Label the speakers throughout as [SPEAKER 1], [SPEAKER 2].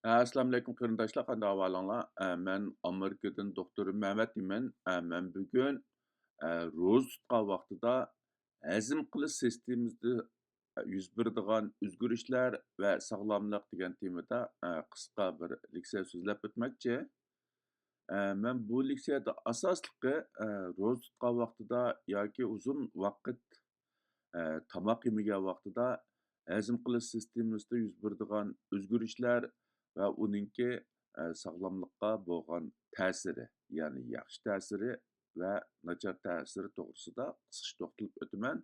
[SPEAKER 1] Assalamu alaykum qarindoshlar, qanday ahvolinglar? Men Amerikadan doktor Mehmet deyman. Men bugun ro'za tutgan vaqtida hazm qilish sistemamizda yuz beradigan o'zgarishlar va sog'lomlik degan temada qisqa bir leksiya so'zlab o'tmoqchi. Men bu leksiyada asosliqi ro'za tutgan vaqtida yoki uzun vaqt tomoq yemagan vaqtida hazm qilish sistemasida yuz beradigan o'zgarishlar va uningki sog'lomlikqa bo'lgan ta'siri, ya'ni yaxshi ta'siri va nachar ta'siri to'g'risida qisqacha to'xtalib o'taman.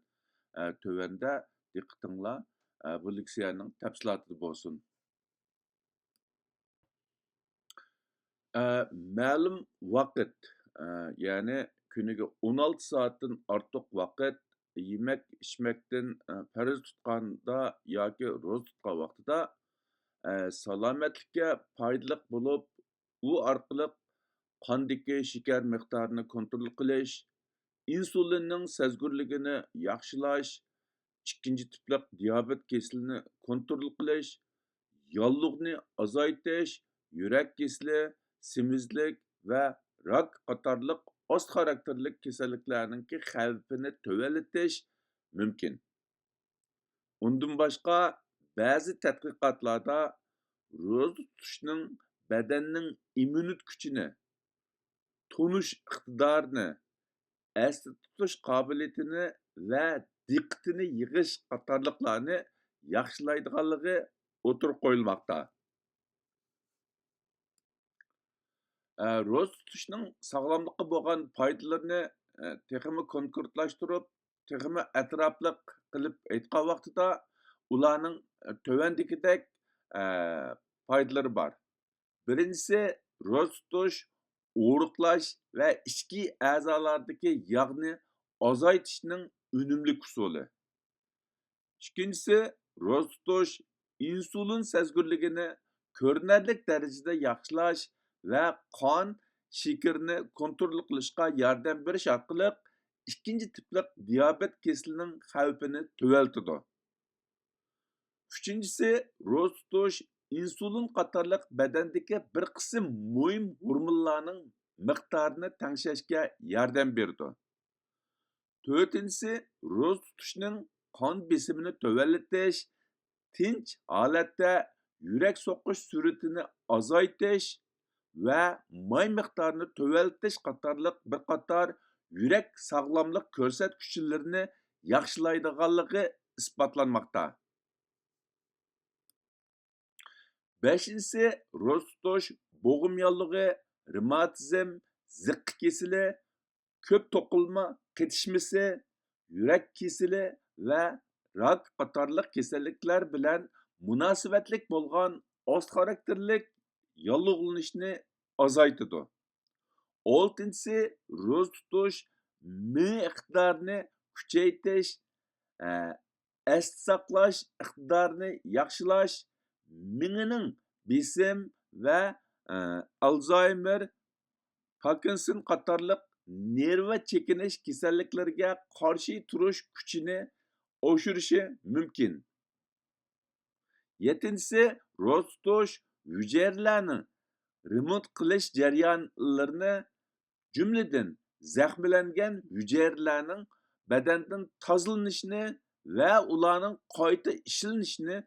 [SPEAKER 1] Tövəndə diqqətinizlə bu leksiyanın təfsilatı bo'lsin. Ma'lum vaqt, ya'ni kuniga 16 soatdan ortiq vaqt yemək içməkdən farz tutqanda yoki ro'za tutgan vaqtida salomatlikka foydali bo'lib, u orqali qondagi shakar miqdorini kontrol qilish, insulinning sezgirligini yaxshilash, ikkinchi tiplik diabet kasalini kontrol qilish, yallig'ni azaytish, yurak kasali, semizlik va rak qatorliq ost xarakterlik kasalliklarning xavfini tuvalitish mumkin. Undan boshqa ba'zi tadqiqotlarda ro'za tutishning badanning immunit kuchini, tunish iqtidorini, esda tutish qobiliyatini va diqqatini yig'ish qatorliqlarni yaxshilaydiganligi o'tirib qo'yilmoqda. Ro'za tutishning sog'lomlikqa bo'lgan foydalarini texmi konkretlashtirib, texmi atrofli qilib aytgan vaqtida ularning tövəndikidek foydalari bor. Birinchisi, ro'za tutish o'riqlash va ichki a'zolardagi yog'ni azaytishning unumli usuli. Ikkinchisi, ro'za tutish insulin sezgirligini ko'rinarli darajada yaxshilash va qon shakarini kontrol qilishga yordam berish orqali ikkinchi tipli diabet kasalining xavfini tuvaltidi. Uchinchisi, ro'za tutish insulin qatorliq badandagi bir qism muhim hormonlarning miqdorini tengshashga yordam berdi. To'rtinchisi, ro'za tutishning qon besimini tuvalitish, tinch holatda yurak so'qish sur'atini azaytish va may miqdorini tuvalitish qatorliq bir qator yurak sog'lomlik ko'rsatkichlarini yaxshilaydiganligi isbotlanmoqda. Beshinchisi, ro'za tutish bo'g'im yallig'i, revmatizm, ziqqa kasali, ko'p to'qilma qetishmasi, yurak kasali va rak qatorliq kasalliklar bilan munosabatlik bo'lgan ost xarakterlik yallig'lanishni azaytidi. Oltinchisi, ro'za tutish mi iqtidorini kuchaytirish, esda saqlash iqtidorini yaxshilash, miyaning besim va Alzheimer, Parkinson qatorliq nerva chekinish kasalliklariga qarshi turish kuchini oshirishi mumkin. Yettinchisi, ro'za tutish hujayralarni remont qilish jarayonlarini, jumladan zaxmlangan hujayralarning badandan tozalanishini va ularning qayta ishlanishini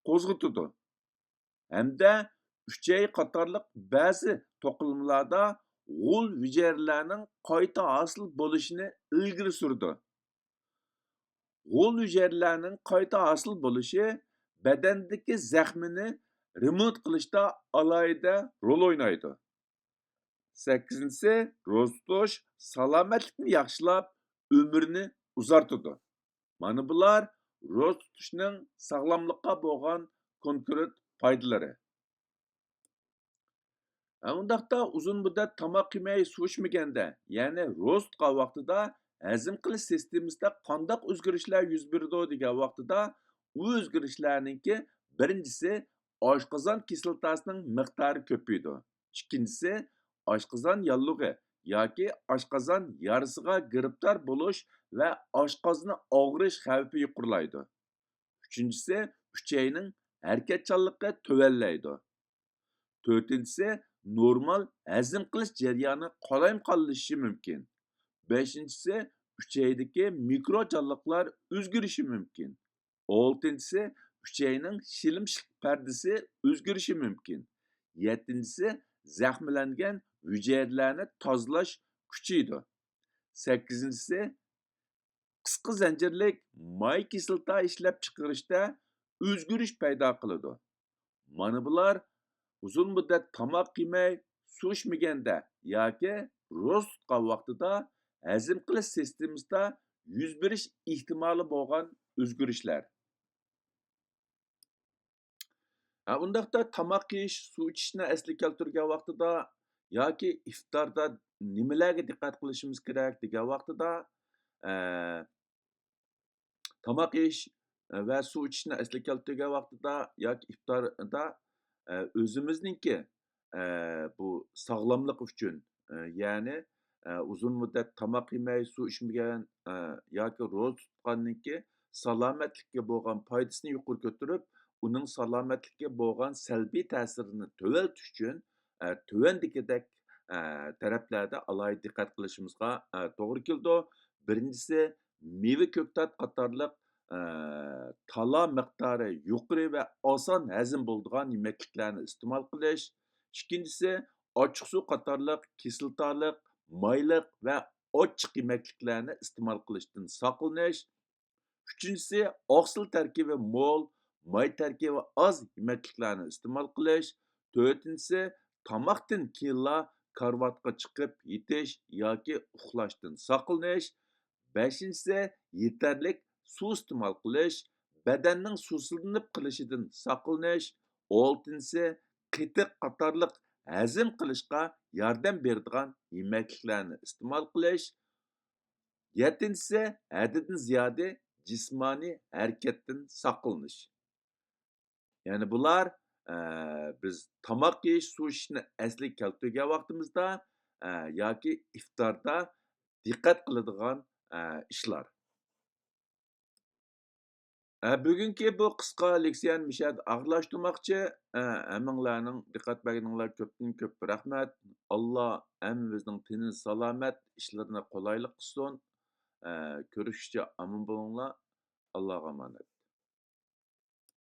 [SPEAKER 1] qo'zg'atadi. Hamda uchay qatorliq ba'zi to'qimalarda g'ul hujayralarning qayta hosil bo'lishini ilgari surdi. G'ul hujayralarning qayta hosil bo'lishi badandagi zaxmini remont qilishda alohida rol o'ynaydi. 8-si, ro'za tutish salomatlikni yaxshilab, umrni uzartadi. Mana bular ro'za tutishning sog'lomlikqa bo'lgan konkret foydalari. Undaqda uzun muddat tomoq yemay suv ichmaganda, ya'ni ro'za tutgan vaqtida hazm qilish sistemasida qanday o'zgarishlar yuz beradi degan vaqtida u o'zgarishlarningki birinchisi oshqozon kislotasining miqdori ko'paydi. Ikkinchisi oshqozon yallig'i yoki oshqozon yarasiga giribtor bo'lish va oshqozni og'rish xavfi yuqorilaydi. Uchinchisi uchayning harakatchanligi tuvallaydi. To'rtinchisi, normal hazm qilish jarayoni qolaymaqonlashishi mumkin. Beshinchisi, uchaydagi mikro jonliqlar o'zgarishi mumkin. Oltinchisi, uchayning shilimshiq pardasi o'zgarishi mumkin. Yettinchisi, zaxmlangan hujayralarni tozalash kuchaydi. Sakkizinchisi, qisqa zanjirlik may kislota ishlab chiqarishda o'zgarish paydo qiladi. Mana bular uzun muddat tomoq yemay, suv ichmaganda yoki ro'za tutgan vaqtida hazm qilish sistemasida yuz berish ehtimoli bo'lgan o'zgarishlar. Undaqda tomoq yeyish, suv ichishni asli keltirgan vaqtida yoki iftorda nimalarga diqqat qilishimiz kerak degan vaqtida tomoq yeyish va suv ichishni asli keltirgan vaqtida yoki iftorda o'zimizningki bu sog'lomlik uchun ya'ni uzun muddat tomoq yemay, suv ichmagan yoki ro'za tutganniki salomatlikka bo'lgan foydasini yuqori ko'tarib, uning salomatlikka bo'lgan salbiy ta'sirini tuvaltish uchun tuvandagidek taraflarda alohida diqqat qilishimizga to'g'ri keldi. Birinchisi, meva ko'ktat qatorliq talo miqdori yuqori va oson hazm bo'ladigan yemakliklarni iste'mol qilish. Ikkinchisi, ochiq suv qatorliq kislotaliq, mayliq va ochiq yemakliklarni iste'mol qilishdan saqlanish. Uchinchisi, oqsil tarkibi mo'l, may tarkibi oz yemakliklarni iste'mol qilish. To'rtinchisi, tomoqdan keyinla karvatga chiqib yetish yoki uxlashdan saqlanish. Beshinchisi, yetarlik suv iste'mol qilish, badanning suvsizlanib qilishidan saqlanish. Oltinchisi, qitiq qatorliq hazm qilishga yordam beradigan yemakliklarni iste'mol qilish. Yettinchisi, haddidan ziyodi jismoniy harakatdan saqlanish. Ya'ni bular biz tomoq yeyish, suv ichishni asli keltirgan vaqtimizda yoki iftorda diqqat qiladigan ishlar. Bugungi bu qisqa leksiyani mishada og'irlashtirmoqchi. Hammanglarning diqqat berganinglar ko'pdan ko'p rahmat. Alloh hammamizning tini salomat, ishlarini qulaylik qilsin. Ko'rishguncha omon bo'linglar. Allohga omonat.